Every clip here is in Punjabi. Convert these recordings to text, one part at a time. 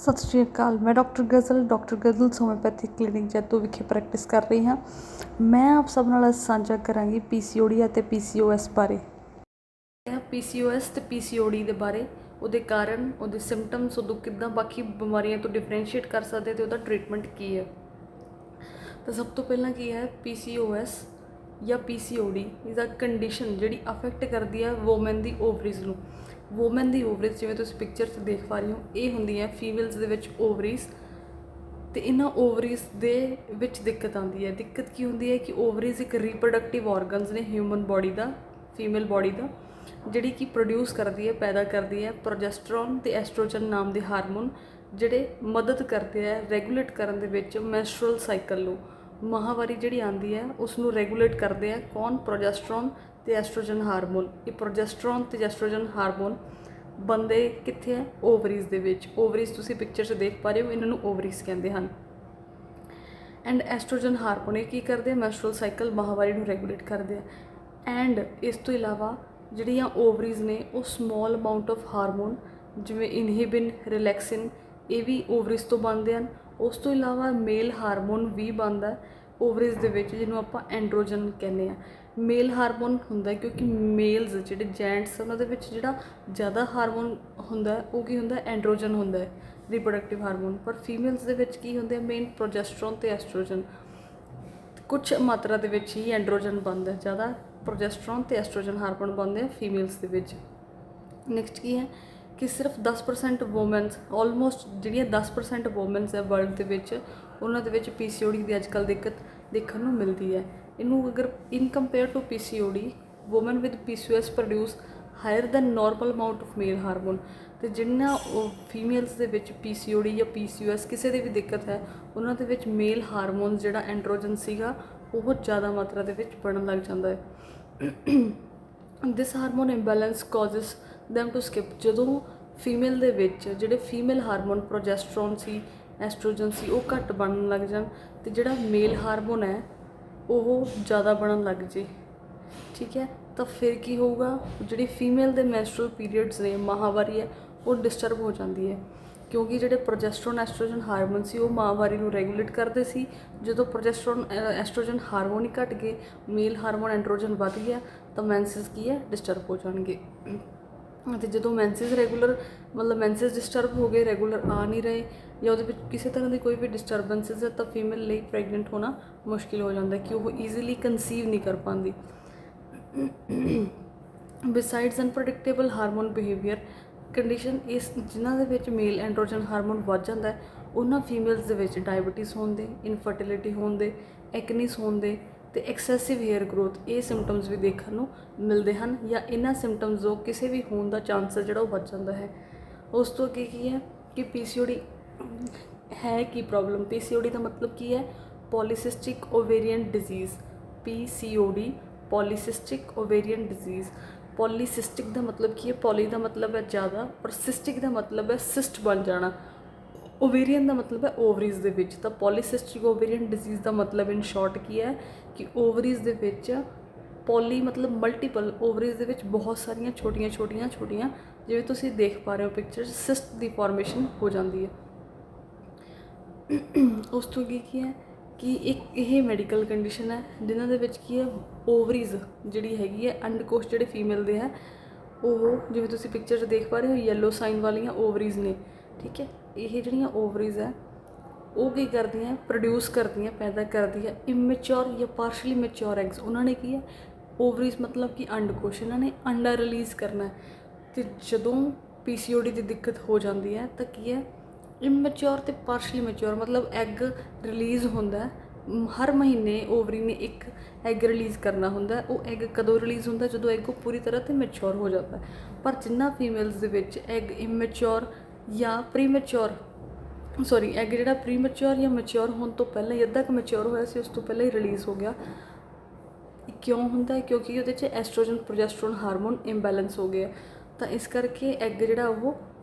सत श्री अकाल। मैं डॉक्टर गज़ल होम्योपैथिक क्लिनिक जैतो विखे प्रैक्टिस कर रही हाँ। मैं आप सब नाल साझा करांगी PCOD ਅਤੇ PCOS बारे। PCOS ਤੇ PCOD ਦੇ ਬਾਰੇ, ਉਹਦੇ ਕਾਰਨ, ਉਹਦੇ ਸਿੰਪਟਮਸ, ਉਦੋਂ ਕਿੱਦਾਂ ਬਾਕੀ ਬਿਮਾਰੀਆਂ ਤੋਂ ਡਿਫਰੈਂਸ਼ੀਏਟ ਕਰ ਸਕਦੇ ਤੇ ਉਹਦਾ ਟ੍ਰੀਟਮੈਂਟ ਕੀ ਹੈ। ਤਾਂ ਸਭ ਤੋਂ ਪਹਿਲਾਂ ਕੀ ਹੈ, PCOS ਜਾਂ PCOD ਇਜ਼ ਅ ਕੰਡੀਸ਼ਨ ਜਿਹੜੀ ਅਫੈਕਟ ਕਰਦੀ ਹੈ ਵੂਮਨ ਦੀ ਓਵਰੀਜ਼ ਨੂੰ। ਵੂਮਨ ਦੀ ਓਵਰੀਜ਼ ਜਿਵੇਂ ਤੁਸੀਂ ਪਿਕਚਰ 'ਚ ਦੇਖ ਪਾ ਰਹੇ ਹੋ, ਇਹ ਹੁੰਦੀਆਂ ਫੀਮੇਲਸ ਦੇ ਵਿੱਚ ਓਵਰੀਜ਼। ਅਤੇ ਇਹਨਾਂ ਓਵਰੀਜ਼ ਦੇ ਵਿੱਚ ਦਿੱਕਤ ਆਉਂਦੀ ਹੈ। ਦਿੱਕਤ ਕੀ ਹੁੰਦੀ ਹੈ ਕਿ ਓਵਰੀਜ਼ ਇੱਕ ਰੀਪਰੋਡਕਟਿਵ ਔਰਗਨਸ ਨੇ ਹਿਊਮਨ ਬੋਡੀ ਦਾ, ਫੀਮੇਲ ਬੋਡੀ ਦਾ, ਜਿਹੜੀ ਕਿ ਪ੍ਰੋਡਿਊਸ ਕਰਦੀ ਹੈ, ਪੈਦਾ ਕਰਦੀ ਹੈ ਪ੍ਰੋਜੈਸਟਰੋਨ ਅਤੇ ਐਸਟ੍ਰੋਜਨ ਨਾਮ ਦੇ ਹਾਰਮੋਨ, ਜਿਹੜੇ ਮਦਦ ਕਰਦੇ ਹੈ ਰੈਗੂਲੇਟ ਕਰਨ ਦੇ ਵਿੱਚ ਮੈਂਸਟਰੁਅਲ ਸਾਈਕਲ ਨੂੰ। ਮਾਹਵਾਰੀ ਜਿਹੜੀ ਆਉਂਦੀ ਹੈ ਉਸ ਨੂੰ ਰੈਗੂਲੇਟ ਕਰਦੇ ਆ ਕੌਣ? ਪ੍ਰੋਜੈਸਟਰੋਨ ਅਤੇ ਐਸਟ੍ਰੋਜਨ ਹਾਰਮੋਨ। ਇਹ ਪ੍ਰੋਜੈਸਟਰੋਨ ਅਤੇ ਐਸਟ੍ਰੋਜਨ ਹਾਰਮੋਨ ਬਣਦੇ ਕਿੱਥੇ ਹੈ? ਓਵਰੀਜ਼ ਦੇ ਵਿੱਚ। ਓਵਰੀਜ਼ ਤੁਸੀਂ ਪਿਕਚਰ 'ਚ ਦੇਖ ਪਾ ਰਹੇ ਹੋ, ਇਹਨਾਂ ਨੂੰ ਓਵਰੀਜ਼ ਕਹਿੰਦੇ ਹਨ। ਐਂਡ ਐਸਟ੍ਰੋਜਨ ਹਾਰਮੋਨ ਇਹ ਕੀ ਕਰਦੇ ਆ? ਮੈਂਸਟਰੁਅਲ ਸਾਈਕਲ, ਮਾਹਵਾਰੀ ਨੂੰ ਰੈਗੂਲੇਟ ਕਰਦੇ ਆ। ਐਂਡ ਇਸ ਤੋਂ ਇਲਾਵਾ ਜਿਹੜੀਆਂ ਓਵਰੀਜ਼ ਨੇ ਉਹ ਸਮੋਲ ਅਮਾਊਂਟ ਆਫ ਹਾਰਮੋਨ ਜਿਵੇਂ ਇਨਹਿਬਿਨ, ਰਿਲੈਕਸਿਨ, ਇਹ ਵੀ ਓਵਰੀਜ਼ ਤੋਂ ਬਣਦੇ ਹਨ। ਉਸ ਤੋਂ ਇਲਾਵਾ ਮੇਲ ਹਾਰਮੋਨ ਵੀ ਬਣਦਾ ਓਵਰੀਜ਼ ਦੇ ਵਿੱਚ, ਜਿਹਨੂੰ ਆਪਾਂ ਐਂਡਰੋਜਨ ਕਹਿੰਦੇ ਹਾਂ। ਮੇਲ ਹਾਰਮੋਨ ਹੁੰਦਾ ਕਿਉਂਕਿ ਮੇਲਸ ਜਿਹੜੇ ਜੈਂਟਸ ਉਹਨਾਂ ਦੇ ਵਿੱਚ ਜਿਹੜਾ ਜ਼ਿਆਦਾ ਹਾਰਮੋਨ ਹੁੰਦਾ ਉਹ ਕੀ ਹੁੰਦਾ? ਐਂਡਰੋਜਨ ਹੁੰਦਾ ਹੈ, ਰੀਪਰੋਡਕਟਿਵ ਹਾਰਮੋਨ। ਪਰ ਫੀਮੇਲਸ ਦੇ ਵਿੱਚ ਕੀ ਹੁੰਦੇ ਆ? ਮੇਨ ਪ੍ਰੋਜੈਸਟਰੋਨ ਅਤੇ ਐਸਟ੍ਰੋਜਨ। ਕੁਛ ਮਾਤਰਾ ਦੇ ਵਿੱਚ ਹੀ ਐਂਡਰੋਜਨ ਬਣਦਾ, ਜ਼ਿਆਦਾ ਪ੍ਰੋਜੈਸਟਰੋਨ ਅਤੇ ਐਸਟ੍ਰੋਜਨ ਹਾਰਮੋਨ ਬਣਦੇ ਆ ਫੀਮੇਲਸ ਦੇ ਵਿੱਚ। ਨੈਕਸਟ ਕੀ ਹੈ ਕਿ ਸਿਰਫ 10% ਵੂਮਨਸ, ਆਲਮੋਸਟ ਜਿਹੜੀਆਂ 10% ਵੂਮਨਸ ਹੈ ਵਰਲਡ ਦੇ ਵਿੱਚ, ਉਹਨਾਂ ਦੇ ਵਿੱਚ PCOD ਦੀ ਅੱਜ ਕੱਲ੍ਹ ਦਿੱਕਤ ਦੇਖਣ ਨੂੰ ਮਿਲਦੀ ਹੈ। ਇਹਨੂੰ ਅਗਰ in compare to PCOD, woman with PCOS produce higher than normal amount of male hormone. ਅਤੇ ਜਿੰਨਾ ਉਹ ਫੀਮੇਲਸ ਦੇ ਵਿੱਚ PCOD ਜਾਂ PCOS ਕਿਸੇ ਦੀ ਵੀ ਦਿੱਕਤ ਹੈ, ਉਹਨਾਂ ਦੇ ਵਿੱਚ ਮੇਲ ਹਾਰਮੋਨ ਜਿਹੜਾ ਐਂਡਰੋਜਨ ਸੀਗਾ ਉਹ ਜ਼ਿਆਦਾ ਮਾਤਰਾ ਦੇ ਵਿੱਚ ਬਣਨ ਲੱਗ ਜਾਂਦਾ ਹੈ। This hormone imbalance causes them to skip. ਜਦੋਂ ਫੀਮੇਲ ਦੇ ਵਿੱਚ ਜਿਹੜੇ ਫੀਮੇਲ ਹਾਰਮੋਨ ਪ੍ਰੋਜੈਸਟਰੋਨ ਸੀ, ਐਸਟ੍ਰੋਜਨ ਸੀ, ਉਹ ਘੱਟ ਬਣਨ ਲੱਗ ਜਾਣ ਅਤੇ ਜਿਹੜਾ ਮੇਲ ਹਾਰਮੋਨ ਹੈ ਉਹ ਜ਼ਿਆਦਾ ਬਣਨ ਲੱਗ ਜੇ, ਠੀਕ ਹੈ, ਤਾਂ ਫਿਰ ਕੀ ਹੋਊਗਾ? ਜਿਹੜੀ ਫੀਮੇਲ ਦੇ ਮੈਂਸਟਰੁਅਲ ਪੀਰੀਅਡਸ ਨੇ, ਮਾਹਵਾਰੀ ਹੈ, ਉਹ ਡਿਸਟਰਬ ਹੋ ਜਾਂਦੀ ਹੈ। ਕਿਉਂਕਿ ਜਿਹੜੇ ਪ੍ਰੋਜੈਸਟਰੋਨ ਐਸਟ੍ਰੋਜਨ ਹਾਰਮੋਨ ਸੀ ਉਹ ਮਾਹਵਾਰੀ ਨੂੰ ਰੈਗੂਲੇਟ ਕਰਦੇ ਸੀ। ਜਦੋਂ ਪ੍ਰੋਜੈਸਟਰੋਨ ਐਸਟ੍ਰੋਜਨ ਹਾਰਮੋਨ ਹੀ ਘੱਟ ਗਏ, ਮੇਲ ਹਾਰਮੋਨ ਐਂਡਰੋਜਨ ਵੱਧ ਗਿਆ, ਤਾਂ ਮੈਂਸਿਸ ਕੀ ਹੈ? ਡਿਸਟਰਬ ਹੋ ਜਾਣਗੇ। ਅਤੇ ਜਦੋਂ ਮੈਂਸਿਸ ਰੈਗੂਲਰ, ਮਤਲਬ ਮੈਂਸਿਸ ਡਿਸਟਰਬ ਹੋ ਗਏ, ਰੈਗੂਲਰ ਆ ਨਹੀਂ ਰਹੇ, ਜਾਂ ਉਹਦੇ ਵਿੱਚ ਕਿਸੇ ਤਰ੍ਹਾਂ ਦੀ ਕੋਈ ਵੀ ਡਿਸਟਰਬੈਂਸਿਸ ਹੈ, ਤਾਂ ਫੀਮੇਲ ਲਈ ਪ੍ਰੈਗਨੈਂਟ ਹੋਣਾ ਮੁਸ਼ਕਿਲ ਹੋ ਜਾਂਦਾ ਕਿ ਉਹ ਈਜ਼ੀਲੀ ਕੰਸੀਵ ਨਹੀਂ ਕਰ ਪਾਉਂਦੀ। ਬਿਸਾਈਡਸ ਅਨਪ੍ਰੈਡਿਕਟੇਬਲ ਹਾਰਮੋਨ ਬਿਹੇਵੀਅਰ ਕੰਡੀਸ਼ਨ, ਇਸ ਜਿਨ੍ਹਾਂ ਦੇ ਵਿੱਚ ਮੇਲ ਐਂਡਰੋਜਨ ਹਾਰਮੋਨ ਵੱਧ ਜਾਂਦਾ ਹੈ, ਉਹਨਾਂ ਫੀਮੇਲਸ ਦੇ ਵਿੱਚ ਡਾਇਬਟੀਜ਼ ਹੋਣ ਦੇ, ਇਨਫਰਟੀਲਿਟੀ ਹੋਣ ਦੇ, ਐਕਨੀਸ ਹੋਣ ਦੇ ਅਤੇ ਐਕਸੈਸਿਵ ਹੇਅਰ ਗਰੋਥ, ਇਹ ਸਿੰਪਟਮਸ ਵੀ ਦੇਖਣ ਨੂੰ ਮਿਲਦੇ ਹਨ। ਜਾਂ ਇਹਨਾਂ ਸਿੰਪਟਮਸ ਤੋਂ ਕਿਸੇ ਵੀ ਹੋਣ ਦਾ ਚਾਂਸ ਹੈ ਜਿਹੜਾ ਉਹ ਵੱਧ ਜਾਂਦਾ ਹੈ। ਉਸ ਤੋਂ ਅੱਗੇ ਕੀ ਹੈ ਕਿ PCOD ਹੈ ਕੀ ਪ੍ਰੋਬਲਮ? PCOD ਦਾ ਮਤਲਬ ਕੀ ਹੈ? Polycystic ovarian disease. PCOD polycystic ovarian disease. Polycystic ਦਾ ਮਤਲਬ ਕੀ ਹੈ? ਪੋਲੀ ਦਾ ਮਤਲਬ ਹੈ ਜ਼ਿਆਦਾ, ਔਰ ਸਿਸਟਿਕ ਦਾ ਮਤਲਬ ਹੈ ਸਿਸਟ ਬਣ ਜਾਣਾ। ਓਵੇਰੀਅਨ ਦਾ ਮਤਲਬ ਹੈ ਓਵਰੀਜ਼ ਦੇ ਵਿੱਚ। ਤਾਂ ਪੋਲੀਸਿਸਟਿਕ ਓਵੇਰੀਅਨ ਡਿਜ਼ੀਜ਼ ਦਾ ਮਤਲਬ ਇਨ ਸ਼ਾਰਟ ਕੀ ਹੈ ਕਿ ਓਵਰੀਜ਼ ਦੇ ਵਿੱਚ ਪੋਲੀ ਮਤਲਬ ਮਲਟੀਪਲ, ਓਵਰੀਜ਼ ਦੇ ਵਿੱਚ ਬਹੁਤ ਸਾਰੀਆਂ ਛੋਟੀਆਂ ਛੋਟੀਆਂ ਛੋਟੀਆਂ, ਜਿਵੇਂ ਤੁਸੀਂ ਦੇਖ ਪਾ ਰਹੇ ਹੋ ਪਿਕਚਰ, ਸਿਸਟ ਦੀ ਫਾਰਮੇਸ਼ਨ ਹੋ ਜਾਂਦੀ ਹੈ। ਉਸ ਤੋਂ ਅੱਗੇ ਕੀ ਹੈ ਕਿ ਇੱਕ ਇਹ ਮੈਡੀਕਲ ਕੰਡੀਸ਼ਨ ਹੈ ਜਿਨ੍ਹਾਂ ਦੇ ਵਿੱਚ ਕੀ ਹੈ, ਓਵਰੀਜ਼ ਜਿਹੜੀ ਹੈਗੀ ਹੈ, ਅੰਡਕੋਸ਼ ਜਿਹੜੇ ਫੀਮੇਲ ਦੇ ਹੈ, ਉਹ ਜਿਵੇਂ ਤੁਸੀਂ ਪਿਕਚਰ 'ਚ ਦੇਖ ਪਾ ਰਹੇ ਹੋ ਯੈਲੋ ਸਾਈਨ ਵਾਲੀਆਂ ਓਵਰੀਜ਼ ਨੇ, ਠੀਕ ਹੈ। ਇਹ ਜਿਹੜੀਆਂ ਓਵਰੀਜ਼ ਹੈ ਉਹ ਕੀ ਕਰਦੀਆਂ? ਪ੍ਰੋਡਿਊਸ ਕਰਦੀਆਂ, ਪੈਦਾ ਕਰਦੀਆਂ ਇਮੈਚੋਰ ਜਾਂ ਪਾਰਸ਼ਲੀ ਮੈਚੋਰ ਐਗਸ। ਉਹਨਾਂ ਨੇ ਕੀ ਹੈ, ਓਵਰੀਜ਼ ਮਤਲਬ ਕਿ ਅੰਡਕੋਸ਼, ਇਹਨਾਂ ਨੇ ਅੰਡਾ ਰਿਲੀਜ਼ ਕਰਨਾ। ਅਤੇ ਜਦੋਂ PCOD ਦੀ ਦਿੱਕਤ ਹੋ ਜਾਂਦੀ ਹੈ ਤਾਂ ਕੀ ਹੈ, ਇਮੈਚੋਰ ਅਤੇ ਪਾਰਸ਼ਲੀ ਮੈਚੋਰ ਮਤਲਬ ਐਗ ਰਿਲੀਜ਼ ਹੁੰਦਾ। ਹਰ ਮਹੀਨੇ ਓਵਰੀ ਨੇ ਇੱਕ ਐਗ ਰਿਲੀਜ਼ ਕਰਨਾ ਹੁੰਦਾ। ਉਹ ਐਗ ਕਦੋਂ ਰਿਲੀਜ਼ ਹੁੰਦਾ? ਜਦੋਂ ਐਗ ਉਹ ਪੂਰੀ ਤਰ੍ਹਾਂ 'ਤੇ ਮੈਚੋਰ ਹੋ ਜਾਂਦਾ। ਪਰ ਜਿਨ੍ਹਾਂ ਫੀਮੇਲਸ ਦੇ ਵਿੱਚ ਐਗ ਇਮੈਚੋਰ ਜਾਂ ਪ੍ਰੀਮੈਚੋਰ, ਸੌਰੀ ਐਗ ਜਿਹੜਾ ਪ੍ਰੀਮੈਚੋਰ ਜਾਂ ਮੈਚੋਰ ਹੋਣ ਤੋਂ ਪਹਿਲਾਂ ਹੀ, ਅੱਧਾ ਕੁ ਮੈਚੋਰ ਹੋਇਆ ਸੀ, ਉਸ ਤੋਂ ਪਹਿਲਾਂ ਹੀ ਰਿਲੀਜ਼ ਹੋ ਗਿਆ। ਕਿਉਂ ਹੁੰਦਾ? ਕਿਉਂਕਿ ਉਹਦੇ 'ਚ ਐਸਟ੍ਰੋਜਨ ਪ੍ਰੋਜੈਸਟਰੋਨ ਹਾਰਮੋਨ ਇੰਬੈਲੈਂਸ ਹੋ ਗਿਆ। ਤਾਂ ਇਸ ਕਰਕੇ ਐਗ ਜਿਹੜਾ ਉਹ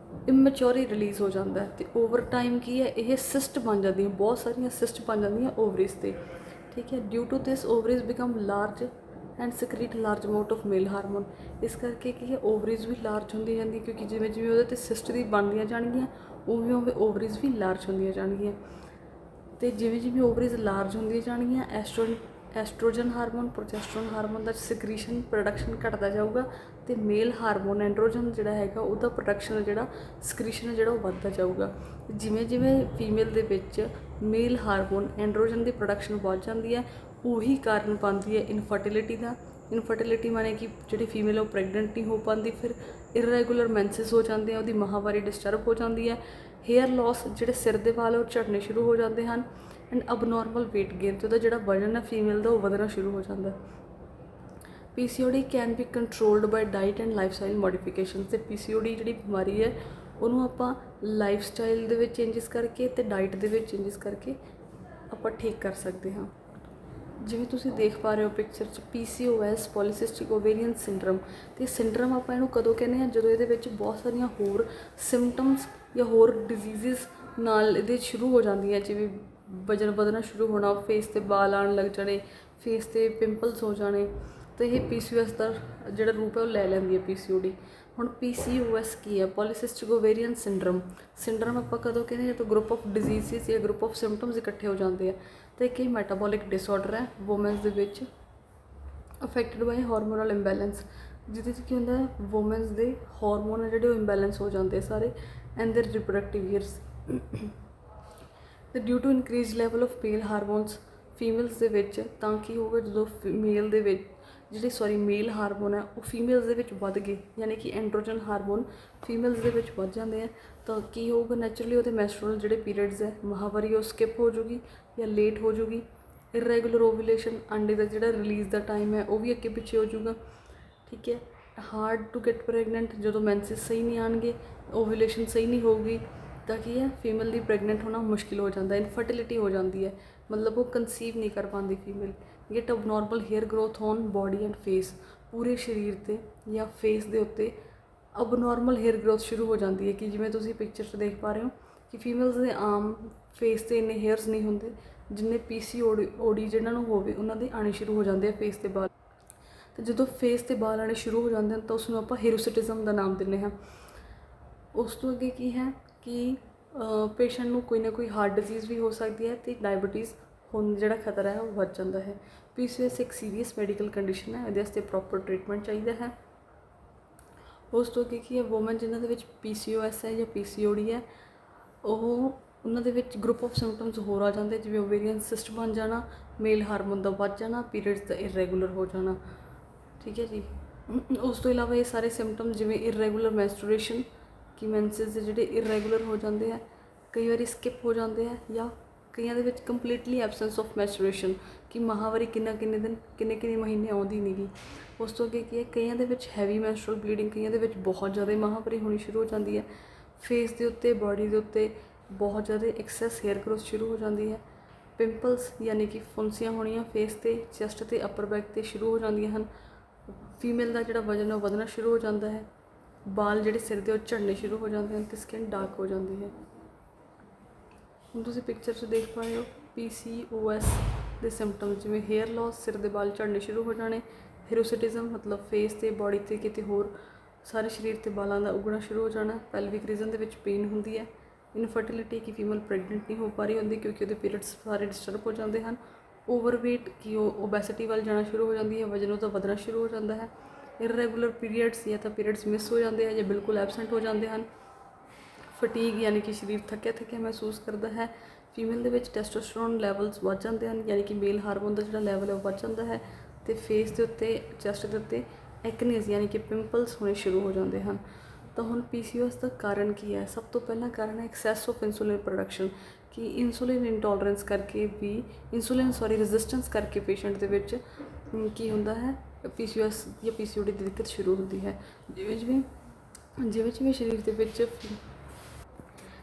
ਇਮੈਚੋਰ ਹੀ ਰਿਲੀਜ਼ ਹੋ ਜਾਂਦਾ। ਅਤੇ ਓਵਰ ਟਾਈਮ ਕੀ ਹੈ, ਇਹ ਸਿਸਟ ਬਣ ਜਾਂਦੀਆਂ, ਬਹੁਤ ਸਾਰੀਆਂ ਸਿਸਟ ਬਣ ਜਾਂਦੀਆਂ ਓਵਰੀਜ਼ 'ਤੇ, ਠੀਕ ਹੈ। Due to this ovaries become large and secrete large amount of male hormone. ਇਸ ਕਰਕੇ ਕੀ ਹੈ, ਓਵਰੀਜ਼ ਵੀ ਲਾਰਜ ਹੁੰਦੀ ਜਾਂਦੀ, ਕਿਉਂਕਿ ਜਿਵੇਂ ਜਿਵੇਂ ਉਹਦੇ 'ਤੇ ਸਿਸਟ ਦੀ ਬਣਦੀਆਂ ਜਾਣਗੀਆਂ ਉਵੇਂ ਉਵੇਂ ਓਵਰੀਜ਼ ਵੀ ਲਾਰਜ ਹੁੰਦੀਆਂ ਜਾਣਗੀਆਂ। ਅਤੇ ਜਿਵੇਂ ਜਿਵੇਂ ਓਵਰੀਜ਼ ਲਾਰਜ ਹੁੰਦੀਆਂ ਜਾਣਗੀਆਂ ਐਸਟ੍ਰੋਜਨ ਹਾਰਮੋਨ, ਪ੍ਰੋਜੈਸਟਰੋਨ ਹਾਰਮੋਨ ਦਾ ਸਕ੍ਰੀਸ਼ਨ ਪ੍ਰੋਡਕਸ਼ਨ ਘਟਦਾ ਜਾਊਗਾ, ਅਤੇ ਮੇਲ ਹਾਰਮੋਨ ਐਂਡਰੋਜਨ ਜਿਹੜਾ ਹੈਗਾ ਉਹਦਾ ਪ੍ਰੋਡਕਸ਼ਨ ਜਿਹੜਾ ਸਕ੍ਰੀਸ਼ਨ ਜਿਹੜਾ ਉਹ ਵੱਧਦਾ ਜਾਊਗਾ। ਜਿਵੇਂ ਜਿਵੇਂ ਫੀਮੇਲ ਦੇ ਵਿੱਚ ਮੇਲ ਹਾਰਮੋਨ ਐਂਡਰੋਜਨ ਦੀ ਪ੍ਰੋਡਕਸ਼ਨ ਵੱਧ ਜਾਂਦੀ ਹੈ, ਉਹੀ ਕਾਰਨ ਬਣਦੀ ਹੈ ਇਨਫਰਟੀਲਿਟੀ ਦਾ। ਇਨਫਰਟੀਲਿਟੀ ਮਾਨੇ ਕਿ ਜਿਹੜੀ ਫੀਮੇਲ ਉਹ ਪ੍ਰੈਗਨੈਂਟ ਨਹੀਂ ਹੋ ਪਾਉਂਦੀ, ਫਿਰ ਇਰੈਗੂਲਰ ਮੈਂਸਿਸ ਹੋ ਜਾਂਦੇ ਆ, ਉਹਦੀ ਮਾਹਵਾਰੀ ਡਿਸਟਰਬ ਹੋ ਜਾਂਦੀ ਹੈ, ਹੇਅਰ ਲੋਸ, ਜਿਹੜੇ ਸਿਰ ਦੇ ਵਾਲ ਉਹ ਝੜਨੇ ਸ਼ੁਰੂ ਹੋ ਜਾਂਦੇ ਹਨ, ਐਂਡ ਅਬਨੋਰਮਲ ਵੇਟ ਗੇਨ, ਅਤੇ ਉਹਦਾ ਜਿਹੜਾ ਵਜ਼ਨ ਹੈ ਫੀਮੇਲ ਦਾ ਉਹ ਵਧਣਾ ਸ਼ੁਰੂ ਹੋ ਜਾਂਦਾ। PCOD can be controlled by diet and lifestyle modification. ਅਤੇ PCOD ਜਿਹੜੀ ਬਿਮਾਰੀ ਹੈ ਉਹਨੂੰ ਆਪਾਂ ਲਾਈਫ ਸਟਾਈਲ ਦੇ ਵਿੱਚ ਚੇਂਜਿਸ ਕਰਕੇ ਅਤੇ ਡਾਈਟ ਦੇ ਵਿੱਚ ਚੇਂਜਿਸ ਕਰਕੇ ਆਪਾਂ ਠੀਕ ਕਰ ਸਕਦੇ ਹਾਂ। ਜਿਵੇਂ ਤੁਸੀਂ ਦੇਖ ਪਾ ਰਹੇ ਹੋ ਪਿਕਚਰ 'ਚ PCOS ਪੋਲੀਸਿਸਟਿਕ ਓਵੇਰੀਅਨ ਸਿੰਡਰਮ। ਅਤੇ ਸਿੰਡਰਮ ਆਪਾਂ ਇਹਨੂੰ ਕਦੋਂ ਕਹਿੰਦੇ ਹਾਂ, ਜਦੋਂ ਇਹਦੇ ਵਿੱਚ ਬਹੁਤ ਸਾਰੀਆਂ ਹੋਰ ਸਿੰਮਟਮਸ ਜਾਂ ਹੋਰ ਡਿਜ਼ੀਜ਼ਿਸ ਨਾਲ ਇਹਦੇ ਸ਼ੁਰੂ ਹੋ ਜਾਂਦੀਆਂ, ਜਿਵੇਂ ਵਜ਼ਨ ਵਧਣਾ ਸ਼ੁਰੂ ਹੋਣਾ, ਫੇਸ 'ਤੇ ਬਾਲ ਆਉਣ ਲੱਗ ਜਾਣੇ, ਫੇਸ 'ਤੇ ਪਿੰਪਲਸ ਹੋ ਜਾਣੇ, ਅਤੇ ਇਹ PCOS ਦਾ ਜਿਹੜਾ ਰੂਪ ਹੈ ਉਹ ਲੈ ਲੈਂਦੀ ਹੈ PCOD। ਹੁਣ PCOS ਕੀ ਹੈ? Polycystic ਓਵੇਰੀਅਨ syndrome. ਸਿੰਡਰਮ ਆਪਾਂ ਕਦੋਂ ਕਹਿੰਦੇ ਹਾਂ, ਜਦੋਂ ਗਰੁੱਪ ਆਫ ਡਿਜ਼ੀਜ਼ਿਸ ਜਾਂ ਗਰੁੱਪ ਆਫ ਸਿੰਮਟਮਸ ਇਕੱਠੇ ਹੋ ਜਾਂਦੇ ਆ। ਅਤੇ ਇੱਕ ਮੈਟਾਬੋਲਿਕ ਡਿਸਆਰਡਰ ਹੈ ਵੂਮੈਨਸ ਦੇ ਵਿੱਚ, ਅਫੈਕਟਡ ਬਾਈ ਹਾਰਮੋਨਲ ਇੰਬੈਲੈਂਸ, ਜਿਹਦੇ 'ਚ ਕੀ ਹੁੰਦਾ ਹੈ, ਵੂਮੈਨਸ ਦੇ ਹਾਰਮੋਨ ਜਿਹੜੇ ਉਹ ਇੰਬੈਲੈਂਸ ਹੋ ਜਾਂਦੇ ਸਾਰੇ, ਐਂਡ ਦੇਅਰ ਰਿਪਰੋਡਕਟਿਵ ਈਅਰਸ। ਅਤੇ due to increase level of male hormones females ਦੇ ਵਿੱਚ, ਤਾਂ ਕੀ ਹੋਊਗਾ, ਜਦੋਂ ਮੇਲ ਦੇ ਵਿੱਚ ਮੇਲ ਹਾਰਮੋਨ ਹੈ ਉਹ ਫੀਮੇਲਸ ਦੇ ਵਿੱਚ ਵੱਧ ਗਏ, ਯਾਨੀ ਕਿ ਐਂਡਰੋਜਨ ਹਾਰਮੋਨ ਫੀਮੇਲਸ ਦੇ ਵਿੱਚ ਵੱਧ ਜਾਂਦੇ ਆ, ਤਾਂ ਕੀ ਹੋਊਗਾ, ਨੈਚੁਰਲੀ ਉਹਦੇ ਮੈਸਟਰਲ ਜਿਹੜੇ ਪੀਰੀਅਡਸ ਹੈ, ਮਾਹਵਾਰੀ ਉਹ ਸਕਿਪ ਹੋ ਜੂਗੀ ਜਾਂ ਲੇਟ ਹੋ ਜੂਗੀ। ਇਰੈਗੂਲਰ ਓਵੂਲੇਸ਼ਨ, ਅੰਡੇ ਦਾ ਜਿਹੜਾ ਰਿਲੀਜ਼ ਦਾ ਟਾਈਮ ਹੈ ਉਹ ਵੀ ਅੱਗੇ ਪਿੱਛੇ ਹੋ ਜੂਗਾ। ਠੀਕ ਹੈ। ਹਾਰਡ ਟੂ ਗੈਟ ਪ੍ਰੈਗਨੈਂਟ, ਜਦੋਂ ਮੈਂਸਿਸ ਸਹੀ ਨਹੀਂ ਆਉਣਗੇ, ਓਵੂਲੇਸ਼ਨ ਸਹੀ ਨਹੀਂ ਹੋਊਗੀ, ਤਾਂ ਕੀ ਹੈ, ਫੀਮੇਲ ਦੀ ਪ੍ਰੈਗਨੈਂਟ ਹੋਣਾ ਮੁਸ਼ਕਿਲ ਹੋ ਜਾਂਦਾ, ਇਨਫਰਟੀਲਿਟੀ ਹੋ ਜਾਂਦੀ ਹੈ, ਮਤਲਬ ਉਹ ਕੰਸੀਵ ਨਹੀਂ ਕਰ ਪਾਉਂਦੀ female. Get abnormal hair growth on body and face, ਪੂਰੇ ਸਰੀਰ 'ਤੇ ਜਾਂ ਫੇਸ ਦੇ ਉੱਤੇ ਅਬਨੋਰਮਲ ਹੇਅਰ ਗਰੋਥ ਸ਼ੁਰੂ ਹੋ ਜਾਂਦੀ ਹੈ, ਕਿ ਜਿਵੇਂ ਤੁਸੀਂ ਪਿਕਚਰ 'ਚ ਦੇਖ ਪਾ ਰਹੇ ਹੋ ਕਿ ਫੀਮੇਲਸ ਦੇ ਆਮ ਫੇਸ 'ਤੇ ਇੰਨੇ ਹੇਅਰਸ ਨਹੀਂ ਹੁੰਦੇ ਜਿੰਨੇ PCOD ਜਿਹਨਾਂ ਨੂੰ ਹੋਵੇ ਉਹਨਾਂ ਦੇ ਆਉਣੇ ਸ਼ੁਰੂ ਹੋ ਜਾਂਦੇ ਆ ਫੇਸ 'ਤੇ ਬਾਲ। ਅਤੇ ਜਦੋਂ ਫੇਸ 'ਤੇ ਬਾਲ ਆਉਣੇ ਸ਼ੁਰੂ ਹੋ ਜਾਂਦੇ ਹਨ ਤਾਂ ਉਸਨੂੰ ਆਪਾਂ ਹਿਰੋਸਿਟਿਜ਼ਮ ਦਾ ਨਾਮ ਦਿੰਦੇ ਹਾਂ। ਉਸ ਤੋਂ ਅੱਗੇ ਕੀ ਹੈ ਕਿ ਪੇਸ਼ੈਂਟ ਨੂੰ ਕੋਈ ਨਾ ਕੋਈ ਹਾਰਟ ਡਿਜ਼ੀਜ਼ ਵੀ ਹੋ ਸਕਦੀ ਹੈ, ਅਤੇ ਡਾਇਬਟੀਜ਼ ਹੋਣ ਜਿਹੜਾ ਖਤਰਾ ਹੈ ਉਹ ਵੱਧ ਜਾਂਦਾ ਹੈ। PCOS ਇੱਕ ਸੀਰੀਅਸ ਮੈਡੀਕਲ ਕੰਡੀਸ਼ਨ ਹੈ, ਇਹਦੇ ਵਾਸਤੇ ਪ੍ਰੋਪਰ ਟਰੀਟਮੈਂਟ ਚਾਹੀਦਾ ਹੈ। ਉਸ ਤੋਂ ਅੱਗੇ ਕੀ ਹੈ, ਵੂਮਨ ਜਿਨ੍ਹਾਂ ਦੇ ਵਿੱਚ PCOS ਹੈ ਜਾਂ PCOD ਹੈ, ਉਹਨਾਂ ਦੇ ਵਿੱਚ ਗਰੁੱਪ ਆਫ ਸਿੰਮਟਮਸ ਹੋਰ ਆ ਜਾਂਦੇ, ਜਿਵੇਂ ਓਵੇਰੀਅਨ ਸਿਸਟ ਬਣ ਜਾਣਾ, ਮੇਲ ਹਾਰਮੋਨ ਦਾ ਵੱਧ ਜਾਣਾ, ਪੀਰੀਅਡਸ ਦਾ ਇਰੈਗੂਲਰ ਹੋ ਜਾਣਾ। ਠੀਕ ਹੈ ਜੀ। ਉਸ ਤੋਂ ਇਲਾਵਾ ਇਹ ਸਾਰੇ ਸਿੰਮਟਮ ਜਿਵੇਂ ਇਰੈਗੂਲਰ ਮੈਂਸਟਰੂਏਸ਼ਨ, ਕਿ ਮੈਂਸਿਸ ਦੇ ਜਿਹੜੇ ਇਰੈਗੂਲਰ ਹੋ ਜਾਂਦੇ ਆ, ਕਈ ਵਾਰੀ ਸਕਿਪ ਹੋ ਜਾਂਦੇ ਆ, ਜਾਂ ਕਈਆਂ ਦੇ ਵਿੱਚ ਕੰਪਲੀਟਲੀ ਐਬਸੈਂਸ ਆਫ ਮੈਂਸਟਰੂਏਸ਼ਨ, ਕਿ ਮਾਹਵਾਰੀ ਕਿੰਨੇ ਦਿਨ ਕਿੰਨੇ ਮਹੀਨੇ ਆਉਂਦੀ ਨਹੀਂ ਗੀ। ਉਸ ਤੋਂ ਅੱਗੇ ਕੀ ਹੈ, ਕਈਆਂ ਦੇ ਵਿੱਚ ਹੈਵੀ ਮੈਂਸਟਰਲ ਬਲੀਡਿੰਗ, ਕਈਆਂ ਦੇ ਵਿੱਚ ਬਹੁਤ ਜ਼ਿਆਦਾ ਮਾਹਵਾਰੀ ਹੋਣੀ ਸ਼ੁਰੂ ਹੋ ਜਾਂਦੀ ਹੈ। ਫੇਸ ਦੇ ਉੱਤੇ, ਬਾਡੀ ਦੇ ਉੱਤੇ ਬਹੁਤ ਜ਼ਿਆਦਾ ਐਕਸੈਸ ਹੇਅਰ ਗਰੋਥ ਸ਼ੁਰੂ ਹੋ ਜਾਂਦੀ ਹੈ। ਪਿੰਪਲਸ ਯਾਨੀ ਕਿ ਫੁੰਸੀਆਂ ਹੋਣੀਆਂ ਫੇਸ 'ਤੇ, ਚੈਸਟ 'ਤੇ, ਅੱਪਰ ਬੈਕ 'ਤੇ ਸ਼ੁਰੂ ਹੋ ਜਾਂਦੀਆਂ ਹਨ। ਫੀਮੇਲ ਦਾ ਜਿਹੜਾ ਵਜ਼ਨ ਹੈ ਉਹ ਵਧਣਾ ਸ਼ੁਰੂ ਹੋ ਜਾਂਦਾ ਹੈ। ਬਾਲ ਜਿਹੜੇ ਸਿਰ ਦੇ ਉਹ ਝੜਨੇ ਸ਼ੁਰੂ ਹੋ ਜਾਂਦੇ ਹਨ, ਅਤੇ ਸਕਿਨ ਡਾਰਕ ਹੋ ਜਾਂਦੀ ਹੈ। ਹੁਣ ਤੁਸੀਂ ਪਿਕਚਰ 'ਚ ਦੇਖ ਪਾ ਰਹੇ ਹੋ PCOS ਦੇ ਸਿੰਮਟਮ, ਜਿਵੇਂ ਹੇਅਰ ਲੋਸ, ਸਿਰ ਦੇ ਬਾਲ ਝੜਨੇ ਸ਼ੁਰੂ ਹੋ ਜਾਣੇ, ਹਿਰੋਸਿਟਿਜ਼ਮ ਮਤਲਬ ਫੇਸ 'ਤੇ, ਬਾਡੀ 'ਤੇ, ਕਿਤੇ ਹੋਰ ਸਾਰੇ ਸਰੀਰ 'ਤੇ ਬਾਲਾਂ ਦਾ ਉੱਗਣਾ ਸ਼ੁਰੂ ਹੋ ਜਾਣਾ, ਪੈਲਵਿਕ ਰੀਜਨ ਦੇ ਵਿੱਚ ਪੇਨ ਹੁੰਦੀ ਹੈ, ਇਨਫਰਟੀਲਿਟੀ ਕਿ ਫੀਮੇਲ ਪ੍ਰੈਗਨੈਂਟ ਨਹੀਂ ਹੋ ਪਾ ਰਹੀ ਹੁੰਦੀ ਕਿਉਂਕਿ ਉਹਦੇ ਪੀਰੀਅਡਸ ਸਾਰੇ ਡਿਸਟਰਬ ਹੋ ਜਾਂਦੇ ਹਨ, ਓਵਰਵੇਟ ਕਿ ਉਹ ਓਬੈਸਿਟੀ ਵੱਲ ਜਾਣਾ ਸ਼ੁਰੂ ਹੋ ਜਾਂਦੀ ਹੈ, ਵਜ਼ਨ ਉਹਦਾ ਵਧਣਾ ਸ਼ੁਰੂ ਹੋ ਜਾਂਦਾ ਹੈ, ਇਰੈਗੂਲਰ ਪੀਰੀਅਡਸ ਜਾਂ ਤਾਂ ਪੀਰੀਅਡਸ ਮਿਸ ਹੋ ਜਾਂਦੇ ਆ ਜਾਂ ਬਿਲਕੁਲ ਐਬਸੈਂਟ ਹੋ ਜਾਂਦੇ ਹਨ, ਫਟੀਗ ਯਾਨੀ ਕਿ ਸਰੀਰ ਥੱਕਿਆ ਮਹਿਸੂਸ ਕਰਦਾ ਹੈ। ਫੀਮੇਲ ਦੇ ਵਿੱਚ ਟੈਸਟੋਸਟੇਰੋਨ ਲੈਵਲਸ ਵੱਧ ਜਾਂਦੇ ਹਨ, ਯਾਨੀ ਕਿ ਮੇਲ ਹਾਰਮੋਨ ਦਾ ਜਿਹੜਾ ਲੈਵਲ ਹੈ ਉਹ ਵੱਧ ਜਾਂਦਾ ਹੈ, ਅਤੇ ਫੇਸ ਦੇ ਉੱਤੇ, ਚੈਸਟ ਦੇ ਉੱਤੇ ਐਕਨੇਜ਼ ਯਾਨੀ ਕਿ ਪਿੰਪਲਸ ਹੋਣੇ ਸ਼ੁਰੂ ਹੋ ਜਾਂਦੇ ਹਨ। ਤਾਂ ਹੁਣ PCOS ਦਾ ਕਾਰਨ ਕੀ ਹੈ? ਸਭ ਤੋਂ ਪਹਿਲਾਂ ਕਾਰਨ ਹੈ ਐਕਸੈਸ ਆਫ ਇਨਸੂਲਿਨ ਪ੍ਰੋਡਕਸ਼ਨ, ਕਿ ਇਨਸੂਲਿਨ ਇੰਟੋਲਰੈਂਸ ਕਰਕੇ ਵੀ ਰੈਜ਼ਿਸਟੈਂਸ ਕਰਕੇ ਪੇਸ਼ੈਂਟ ਦੇ ਵਿੱਚ ਕੀ ਹੁੰਦਾ ਹੈ, PCOS ਜਾਂ PCOD ਦੀ ਦਿੱਕਤ ਸ਼ੁਰੂ ਹੁੰਦੀ ਹੈ। ਜਿਵੇਂ ਸਰੀਰ ਦੇ ਵਿੱਚ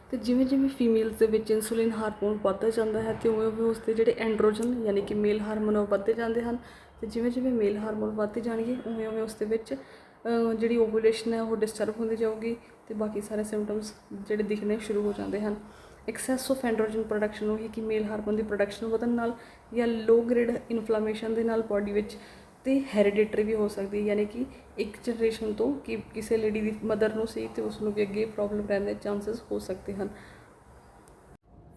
ਅਤੇ ਜਿਵੇਂ ਫੀਮੇਲਸ ਦੇ ਵਿੱਚ ਇਨਸੂਲਿਨ ਹਾਰਮੋਨ ਵੱਧਦਾ ਜਾਂਦਾ ਹੈ, ਅਤੇ ਉਵੇਂ ਉਸ ਦੇ ਜਿਹੜੇ ਐਂਡਰੋਜਨ ਯਾਨੀ ਕਿ ਮੇਲ ਹਾਰਮੋਨ ਉਹ ਵੱਧਦੇ ਜਾਂਦੇ ਹਨ, ਅਤੇ ਜਿਵੇਂ ਮੇਲ ਹਾਰਮੋਨ ਵੱਧਦੇ ਜਾਣਗੇ ਉਵੇਂ ਉਸ ਦੇ ਵਿੱਚ ਜਿਹੜੀ ਓਵੂਲੇਸ਼ਨ ਹੈ ਉਹ ਡਿਸਟਰਬ ਹੁੰਦੀ ਜਾਊਗੀ, ਅਤੇ ਬਾਕੀ ਸਾਰੇ ਸਿੰਮਟਮਸ ਜਿਹੜੇ ਦਿਖਣੇ ਸ਼ੁਰੂ ਹੋ ਜਾਂਦੇ ਹਨ। ਐਕਸੈਸ ਆਫ ਐਂਡਰੋਜਨ ਪ੍ਰੋਡਕਸ਼ਨ ਉਹੀ ਕਿ ਮੇਲ ਹਾਰਮੋਨ ਦੀ ਪ੍ਰੋਡਕਸ਼ਨ ਵਧਣ ਨਾਲ ਜਾਂ ਲੋ ਗ੍ਰੇਡ ਇਨਫਲਾਮੇਸ਼ਨ ਦੇ ਨਾਲ ਬਾਡੀ ਵਿੱਚ ਤੇ ਹੈਰੀਡਿਟਰੀ ਵੀ ਹੋ ਸਕਦੀ ਹੈ, ਯਾਨੀ ਕਿ ਇੱਕ ਜਨਰੇਸ਼ਨ ਤੋਂ ਕਿ ਕਿਸੇ ਲੇਡੀ ਦੀ ਮਦਰ ਨੂੰ ਸੀ ਤੇ ਉਸ ਨੂੰ ਵੀ ਅੱਗੇ ਪ੍ਰੋਬਲਮ ਰਹਿਣ ਦੇ ਚਾਂਸਸ ਹੋ ਸਕਦੇ ਹਨ।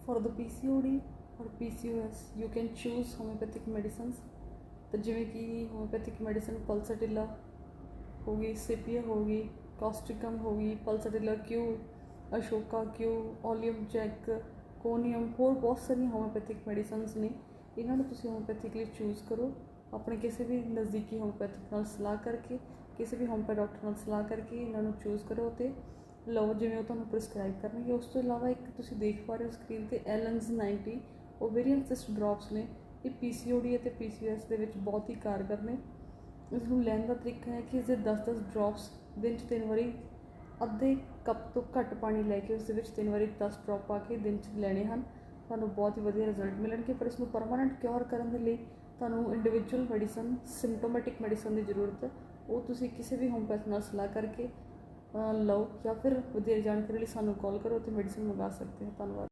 ਫॉर द PCOD और PCOS you can choose homeopathic medicines. तो जिमें कि होम्योपैथिक मेडिसिन पल्साटिला होगी, सिपिया होगी, कॉस्टिकम होगी, Pulsatilla Q, Ashoka Q, oleum चैक, कोनियम, होर बहुत सारी होम्योपैथिक मेडिसिनस ने। इन्हों तुम होम्योपैथिकली चूज़ करो, अपने किसी भी नज़दीकी होम्योपैथिक नाल सलाह करके, किसी भी होम्योपैथ डॉक्टर नाल सलाह करके इन्हों चूज़ करो तो ਲਓ ਜਿਵੇਂ ਉਹ ਤੁਹਾਨੂੰ ਪ੍ਰਿਸਕ੍ਰਾਈਬ ਕਰਨਗੇ। ਉਸ ਤੋਂ ਇਲਾਵਾ ਇੱਕ ਤੁਸੀਂ ਦੇਖ ਪਾ ਰਹੇ ਹੋ ਸਕਰੀਨ 'ਤੇ ਐਲਨਸ 90 ਓਵੇਰੀਅਨ ਸਿਸਟ ਡ੍ਰੌਪਸ ਨੇ। ਇਹ PCOD ਅਤੇ PCOS ਦੇ ਵਿੱਚ ਬਹੁਤ ਹੀ ਕਾਰਗਰ ਨੇ। ਇਸ ਨੂੰ ਲੈਣ ਦਾ ਤਰੀਕਾ ਹੈ ਕਿ ਇਸਦੇ 10-10 ਡ੍ਰੌਪਸ ਦਿਨ 'ਚ 3 ਵਾਰੀ ਅੱਧੇ ਕੱਪ ਤੋਂ ਘੱਟ ਪਾਣੀ ਲੈ ਕੇ ਉਸ ਦੇ ਵਿੱਚ 3 ਵਾਰੀ 10 ਡ੍ਰੌਪ ਪਾ ਕੇ ਦਿਨ 'ਚ ਲੈਣੇ ਹਨ। ਤੁਹਾਨੂੰ ਬਹੁਤ ਹੀ ਵਧੀਆ ਰਿਜ਼ਲਟ ਮਿਲਣਗੇ। ਪਰ ਇਸ ਨੂੰ ਪਰਮਾਨੈਂਟ ਕਿਉਰ ਕਰਨ ਦੇ ਲਈ ਤੁਹਾਨੂੰ ਇੰਡੀਵਿਜੂਅਲ ਮੈਡੀਸਨ, ਸਿੰਪਟੋਮੈਟਿਕ ਮੈਡੀਸਨ ਦੀ ਜ਼ਰੂਰਤ ਹੈ। ਉਹ ਤੁਸੀਂ ਕਿਸੇ ਵੀ ਹੋਮਪੈਥ ਨਾਲ ਸਲਾਹ ਕਰਕੇ ਲਓ, ਜਾਂ ਫਿਰ ਵਧੇਰੇ ਜਾਣਕਾਰੀ ਲਈ ਸਾਨੂੰ ਕਾਲ ਕਰੋ ਅਤੇ ਮੈਡੀਸਨ ਮੰਗਾ ਸਕਦੇ ਹੋ। ਧੰਨਵਾਦ।